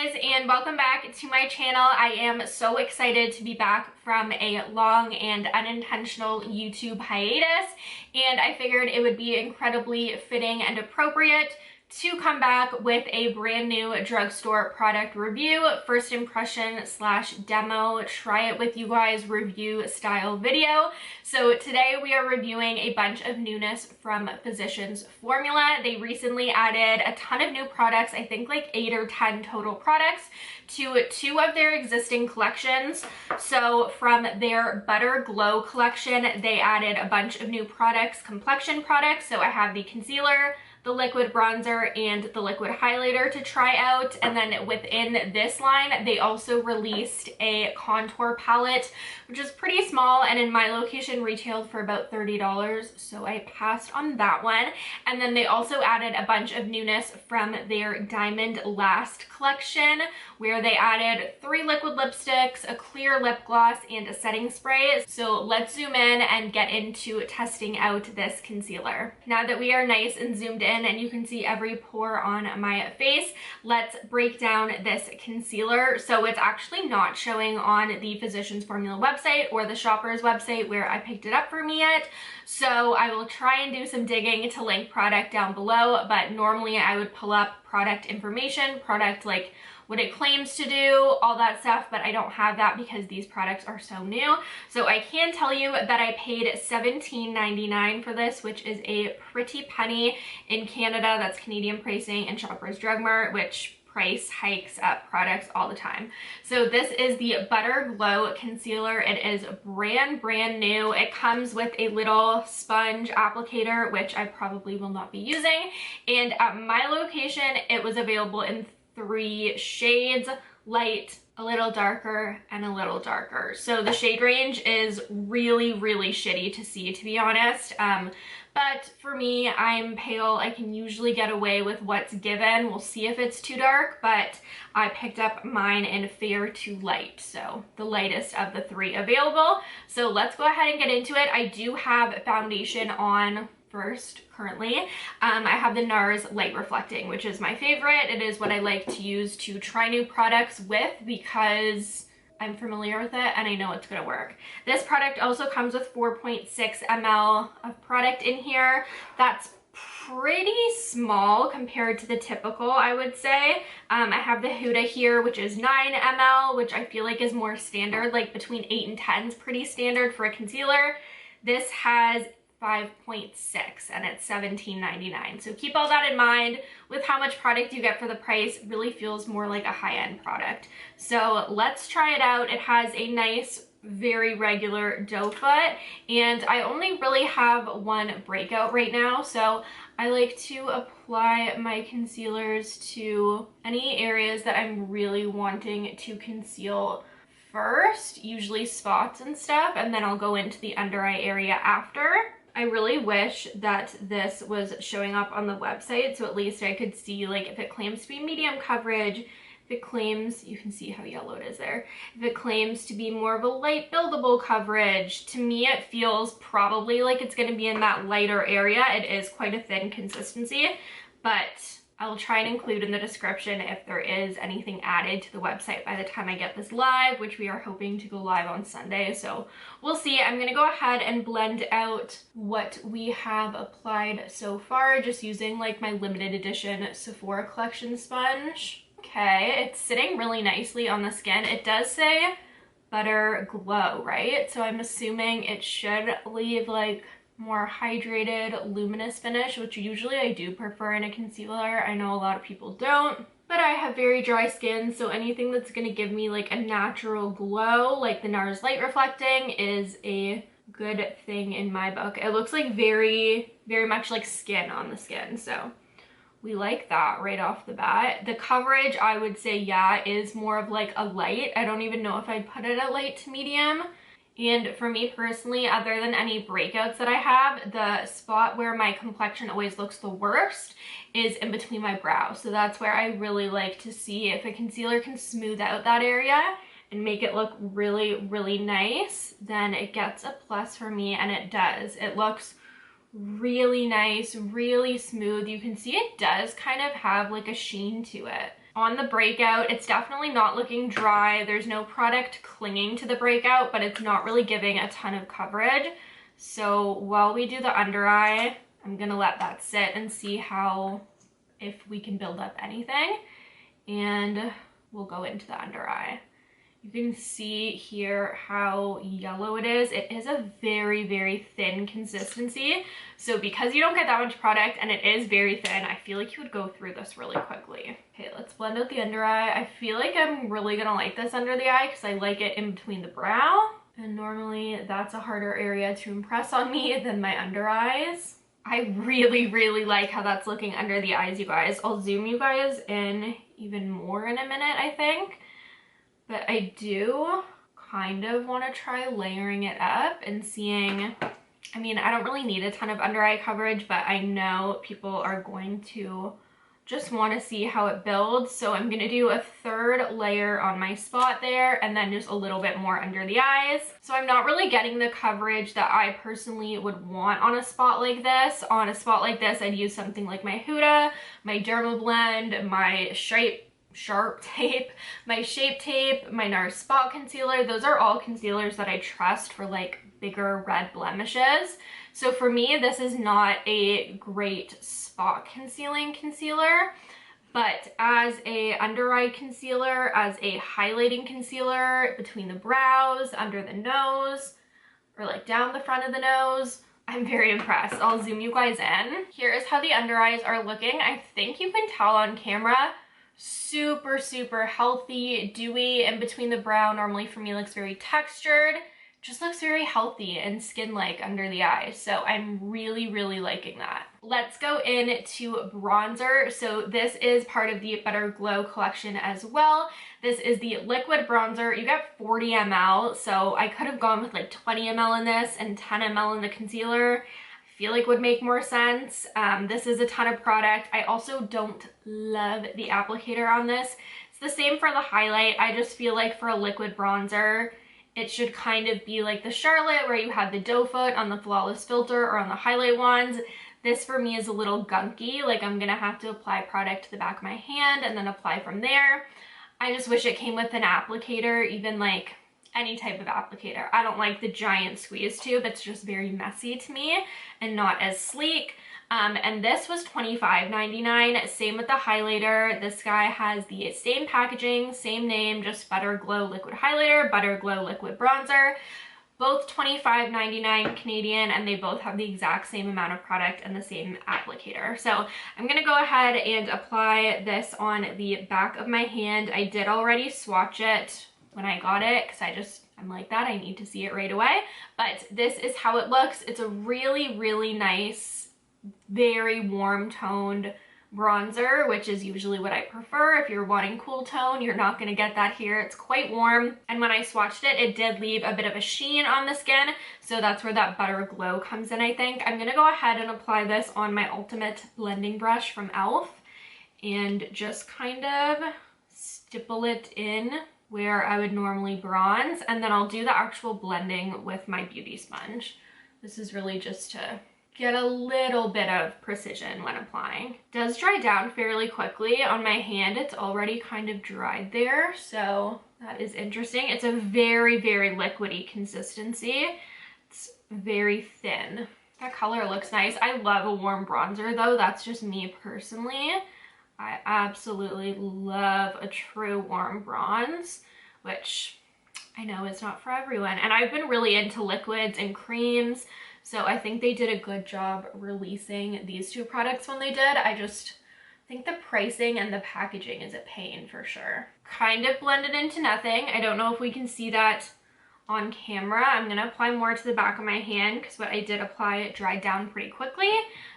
guys, and welcome back to my channel. I am so excited to be back from a long and unintentional YouTube hiatus, and I figured it would be incredibly fitting and appropriate to come back with a brand new drugstore product review, first impression slash demo, try it with you guys review style video. So today we are reviewing a bunch of newness from Physicians Formula. They recently added a ton of new products, I think like 8 or 10 total products, to 2 of their existing collections. So from their Butter Glow collection, they added a bunch of new products, complexion products. So I have the concealer, the liquid bronzer, and the liquid highlighter to try out. And then within this line, they also released a contour palette, which is pretty small, and in my location retailed for about $30, so I passed on that one. And then they also added a bunch of newness from their Diamond Last collection, where they added 3 liquid lipsticks, a clear lip gloss, and a setting spray. So let's zoom in and get into testing out this concealer. Now that we are nice and zoomed in and you can see every pore on my face, let's break down this concealer. So it's actually not showing on the Physicians Formula website or the Shoppers website where I picked it up for me yet. So I will try and do some digging to link product down below, but normally I would pull up product information, product like what it claims to do, all that stuff, but I don't have that because these products are so new. So I can tell you that I paid $17.99 for this, which is a pretty penny in Canada. That's Canadian pricing, and Shoppers Drug Mart, which price hikes up products all the time. So this is the Butter Glow concealer. It is brand new. It comes with a little sponge applicator, which I probably will not be using. And at my location, it was available in 3 shades: light, a little darker, and a little darker. So the shade range is really shitty to see, to be honest. But for me, I'm pale. I can usually get away with what's given. We'll see if it's too dark, but I picked up mine in fair to light, so the lightest of the 3 available. So let's go ahead and get into it. I do have foundation on first currently. I have the NARS Light Reflecting, which is my favorite. It is what I like to use to try new products with because I'm familiar with it and I know it's gonna work. This product also comes with 4.6 ml of product in here. That's pretty small compared to the typical, I would say. I have the Huda here, which is 9 ml, which I feel like is more standard, like between 8 and 10 is pretty standard for a concealer. This has 5.6 and it's $17.99. So keep all that in mind with how much product you get for the price. It really feels more like a high-end product. So let's try it out. It has a nice, very regular doe foot, and I only really have one breakout right now, so I like to apply my concealers to any areas that I'm really wanting to conceal first, usually spots and stuff, and then I'll go into the under eye area after. I really wish that this was showing up on the website, so at least I could see, like, if it claims to be medium coverage, if it claims, you can see how yellow it is there, if it claims to be more of a light buildable coverage. To me, it feels probably like it's going to be in that lighter area. It is quite a thin consistency, but I'll try and include in the description if there is anything added to the website by the time I get this live, which we are hoping to go live on Sunday. So we'll see. I'm going to go ahead and blend out what we have applied so far, just using like my limited edition Sephora collection sponge. Okay, it's sitting really nicely on the skin. It does say Butter Glow, right? So I'm assuming it should leave like more hydrated, luminous finish, which usually I do prefer in a concealer. I know a lot of people don't, but I have very dry skin, so anything that's gonna give me like a natural glow, like the NARS Light Reflecting, is a good thing in my book. It looks like very much like skin on the skin, so we like that right off the bat. The coverage, I would say, yeah, is more of like a light. I don't even know if I'd put it at light to medium. And for me personally, other than any breakouts that I have, the spot where my complexion always looks the worst is in between my brows. So that's where I really like to see if a concealer can smooth out that area and make it look really nice, then it gets a plus for me, and it does. It looks really nice, really smooth. You can see it does kind of have like a sheen to it. on the breakout. It's definitely not looking dry. There's no product clinging to the breakout, but it's not really giving a ton of coverage. So while we do the under eye, I'm gonna let that sit and see if we can build up anything, and we'll go into the under eye. You can see here how yellow it is. It is a very, very thin consistency. So because you don't get that much product and it is very thin, I feel like you would go through this really quickly. Okay, let's blend out the under eye. I feel like I'm really gonna like this under the eye because I like it in between the brow. And normally that's a harder area to impress on me than my under eyes. I really, really like how that's looking under the eyes, you guys. I'll zoom you guys in even more in a minute, I think. But I do kind of want to try layering it up and seeing, I mean, I don't really need a ton of under eye coverage, but I know people are going to just want to see how it builds. So I'm going to do a third layer on my spot there and then just a little bit more under the eyes. So I'm not really getting the coverage that I personally would want on a spot like this. On a spot like this, I'd use something like my Huda, my Derma Blend, my Sharp Tape, my Shape Tape, my NARS Spot Concealer. Those are all concealers that I trust for like bigger red blemishes. So for me, this is not a great spot concealing concealer, but as a under eye concealer, as a highlighting concealer between the brows, under the nose, or like down the front of the nose, I'm very impressed. I'll zoom you guys in. Here is how the under eyes are looking. I think you can tell on camera. Super, super healthy, dewy in between the brow. Normally for me looks very textured. Just looks very healthy and skin-like under the eye. So I'm really, really liking that. Let's go into bronzer. So this is part of the Better Glow collection as well. This is the liquid bronzer. You get 40 ml. So I could have gone with like 20 ml in this and 10 ml in the concealer. Feel like would make more sense. This is a ton of product. I also don't love the applicator on this. It's the same for the highlight. I just feel like for a liquid bronzer, it should kind of be like the Charlotte where you have the doe foot on the Flawless filter or on the highlight ones. This for me is a little gunky. Like I'm gonna have to apply product to the back of my hand and then apply from there. I just wish it came with an applicator, even like any type of applicator. I don't like the giant squeeze tube. It's just very messy to me and not as sleek. And this was $25.99. Same with the highlighter. This guy has the same packaging, same name, just Better Glow Liquid Highlighter, Better Glow Liquid Bronzer. Both $25.99 Canadian, and they both have the exact same amount of product and the same applicator. So I'm gonna go ahead and apply this on the back of my hand. I did already swatch it when I got it because I'm like that. I need to see it right away. But this is how it looks. It's a really, really nice, very warm toned bronzer, which is usually what I prefer. If you're wanting cool tone, you're not going to get that here. It's quite warm. And when I swatched it, it did leave a bit of a sheen on the skin. So that's where that Better Glow comes in, I think. I'm going to go ahead and apply this on my Ultimate Blending Brush from e.l.f. and just kind of stipple it in where I would normally bronze, and then I'll do the actual blending with my beauty sponge. This is really just to get a little bit of precision when applying. It does dry down fairly quickly. On my hand, it's already kind of dried there, so that is interesting. It's a very, very liquidy consistency. It's very thin. That color looks nice. I love a warm bronzer though. That's just me personally. I absolutely love a true warm bronze, which I know is not for everyone. And I've been really into liquids and creams, so I think they did a good job releasing these two products when they did. I just think the pricing and the packaging is a pain for sure. Kind of blended into nothing. I don't know if we can see that on camera. I'm gonna apply more to the back of my hand because what I did apply, it dried down pretty quickly.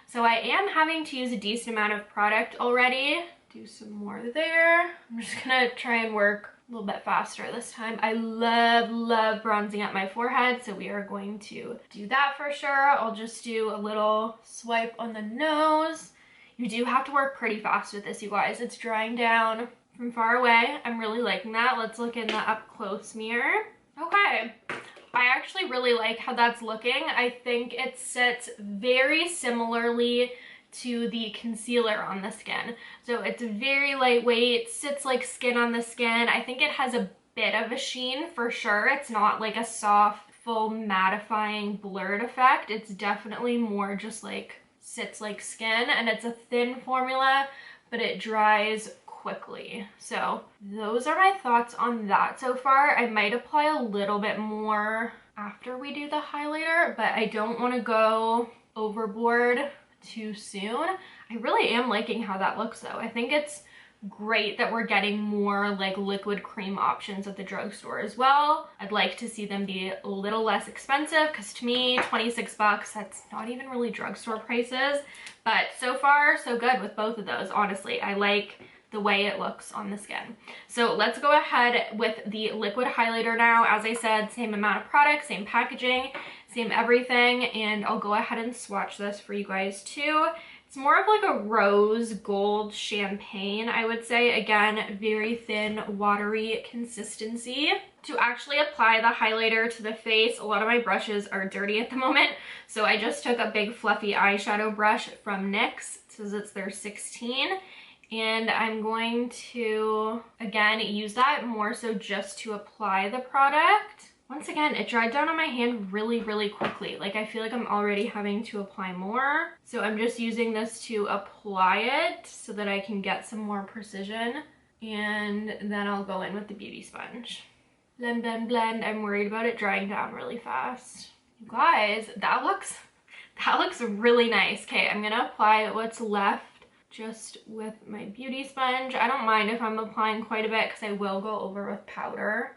So I am having to use a decent amount of product already. Do some more there. I'm just gonna try and work a little bit faster this time. I love bronzing up my forehead, so we are going to do that for sure. I'll just do a little swipe on the nose. You do have to work pretty fast with this, you guys. It's drying down from far away. I'm really liking that. Let's look in the up close mirror. Okay. I actually really like how that's looking. I think it sits very similarly to the concealer on the skin. So it's very lightweight, sits like skin on the skin. I think it has a bit of a sheen for sure. It's not like a soft, full mattifying blurred effect. It's definitely more just like sits like skin, and it's a thin formula, but it dries quickly. So those are my thoughts on that so far. I might apply a little bit more after we do the highlighter, but I don't want to go overboard too soon. I really am liking how that looks though. I think it's great that we're getting more like liquid cream options at the drugstore as well. I'd like to see them be a little less expensive, because to me, 26 bucks, that's not even really drugstore prices. But so far, so good with both of those, honestly. I like the way it looks on the skin. So let's go ahead with the liquid highlighter now. As I said, same amount of product, same packaging, same everything, and I'll go ahead and swatch this for you guys too. It's more of like a rose gold champagne, I would say. Again, very thin, watery consistency. To actually apply the highlighter to the face, a lot of my brushes are dirty at the moment, so I just took a big fluffy eyeshadow brush from NYX. It says it's their 16. And I'm going to, again, use that more so just to apply the product. Once again, it dried down on my hand really, really quickly. Like, I feel like I'm already having to apply more. So I'm just using this to apply it so that I can get some more precision. And then I'll go in with the beauty sponge. Blend, blend, blend. I'm worried about it drying down really fast. You guys, that looks really nice. Okay, I'm gonna apply what's left just with my beauty sponge. I don't mind if I'm applying quite a bit, because I will go over with powder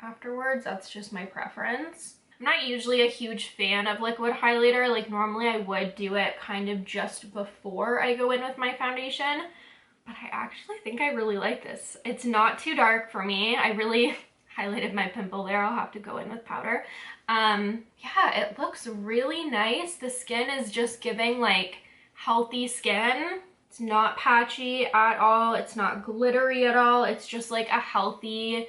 afterwards. That's just my preference. I'm not usually a huge fan of liquid highlighter. Like, normally I would do it kind of just before I go in with my foundation, but I actually think I really like this. It's not too dark for me. I really highlighted my pimple there. I'll have to go in with powder. Yeah, it looks really nice. The skin is just giving like healthy skin. It's not patchy at all. It's not glittery at all. It's just like a healthy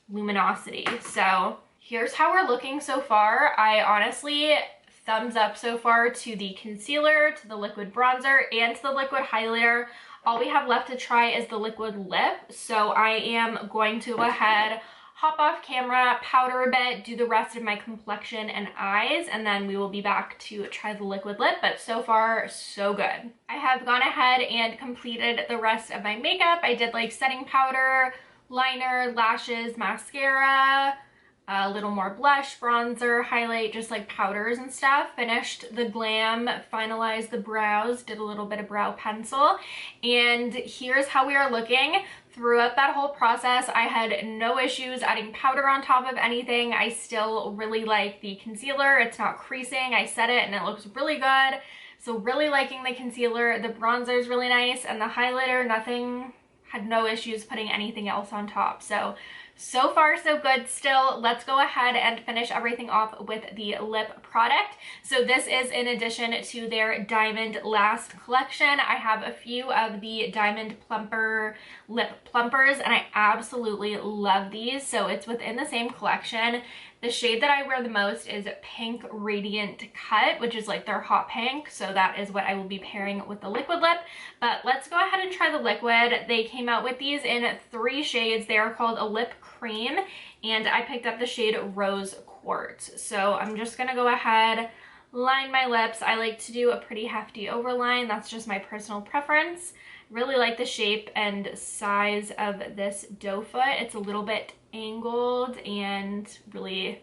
luminosity. So here's how we're looking so far. I honestly, thumbs up so far to the concealer, to the liquid bronzer, and to the liquid highlighter. All we have left to try is the liquid lip. So I am going to go ahead, hop off camera, powder a bit, do the rest of my complexion and eyes, and then we will be back to try the liquid lip. But so far, so good. I have gone ahead and completed the rest of my makeup. I did like setting powder, liner, lashes, mascara, a little more blush, bronzer, highlight, just like powders and stuff. Finished the glam, finalized the brows, did a little bit of brow pencil, and here's how we are looking. Throughout that whole process, I had no issues adding powder on top of anything. I still really like the concealer. It's not creasing. I set it and it looks really good. So really liking the concealer. The bronzer is really nice, and the highlighter, had no issues putting anything else on top. So far so good still. Let's go ahead and finish everything off with the lip product. So this is in addition to their Diamond Last collection. I have a few of the Diamond Plumper lip plumpers, and I absolutely love these. So it's within the same collection. The shade that I wear the most is Pink Radiant Cut, which is like their hot pink. So that is what I will be pairing with the liquid lip. But let's go ahead and try the liquid. They came out with these in 3 shades. They are called a lip cream, and I picked up the shade Rose Quartz. So I'm just gonna go ahead, line my lips. I like to do a pretty hefty overline. That's just my personal preference. Really like the shape and size of this doe foot. It's a little bit angled and really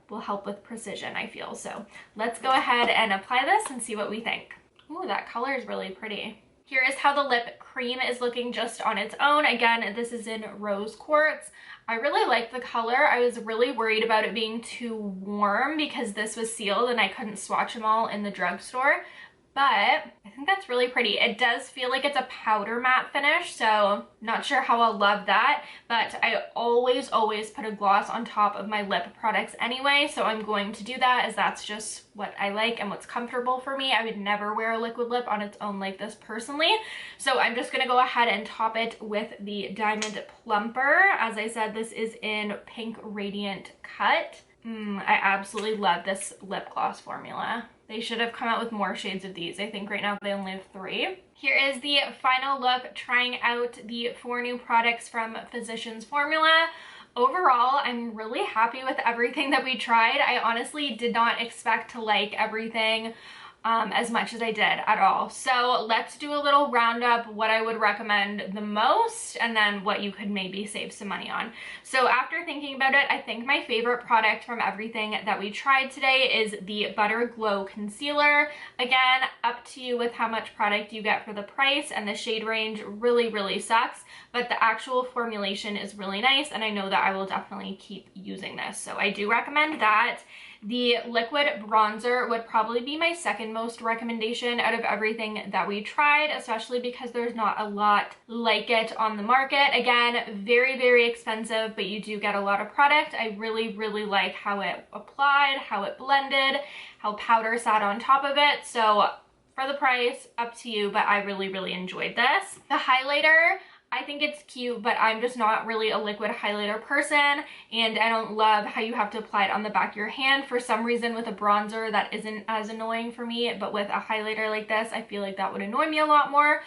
will help with precision, I feel. So let's go ahead and apply this and see what we think. Ooh, that color is really pretty. Here is how the lip cream is looking just on its own. Again, this is in Rose Quartz. I really like the color. I was really worried about it being too warm because this was sealed and I couldn't swatch them all in the drugstore. But I think that's really pretty. It does feel like it's a powder matte finish, so not sure how I'll love that. But I always put a gloss on top of my lip products anyway, so I'm going to do that as that's just what I like and what's comfortable for me. I would never wear a liquid lip on its own like this personally. So I'm just gonna go ahead and top it with the Diamond Plumper. As I said, this is in Pink Radiant Cut. I absolutely love this lip gloss formula. They should have come out with more shades of these. I think right now they only have 3. Here is the final look trying out the 4 new products from Physicians Formula. Overall, I'm really happy with everything that we tried. I honestly did not expect to like everything as much as I did at all. So let's do a little roundup, what I would recommend the most, and then what you could maybe save some money on. So after thinking about it, I think my favorite product from everything that we tried today is the Butter Glow Concealer. Again, up to you with how much product you get for the price, and the shade range really sucks, but the actual formulation is really nice, and I know that I will definitely keep using this. So I do recommend that. The liquid bronzer would probably be my second most recommendation out of everything that we tried, especially because there's not a lot like it on the market. Again, very expensive, but you do get a lot of product. I really like how it applied, how it blended, how powder sat on top of it. So for the price, up to you, but I really enjoyed this. The highlighter, I think it's cute, but I'm just not really a liquid highlighter person, and I don't love how you have to apply it on the back of your hand. For some reason with a bronzer, that isn't as annoying for me, but with a highlighter like this, I feel like that would annoy me a lot more.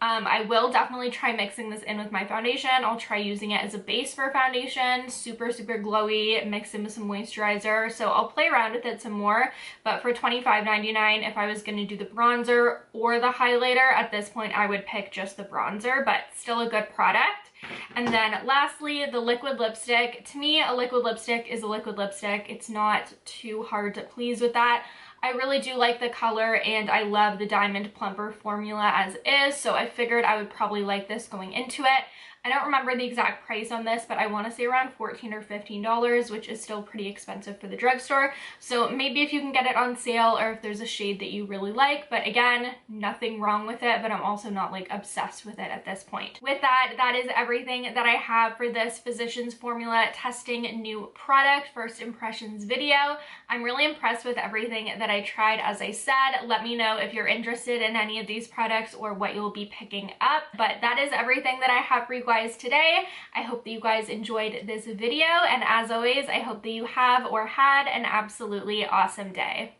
I will definitely try mixing this in with my foundation. I'll try using it as a base for foundation. Super glowy, mixed in with some moisturizer. So I'll play around with it some more. But for $25.99, if I was going to do the bronzer or the highlighter, at this point I would pick just the bronzer, but still a good product. And then lastly, the liquid lipstick. To me, a liquid lipstick is a liquid lipstick. It's not too hard to please with that. I really do like the color, and I love the Diamond Plumper formula as is, so I figured I would probably like this going into it. I don't remember the exact price on this, but I want to say around $14 or $15, which is still pretty expensive for the drugstore. So maybe if you can get it on sale, or if there's a shade that you really like. But again, nothing wrong with it, but I'm also not like obsessed with it at this point. With that, that is everything that I have for this Physicians Formula testing new product first impressions video. I'm really impressed with everything that I tried. As I said, let me know if you're interested in any of these products or what you'll be picking up. But that is everything that I have for you guys today. I hope that you guys enjoyed this video, and as always, I hope that you have or had an absolutely awesome day.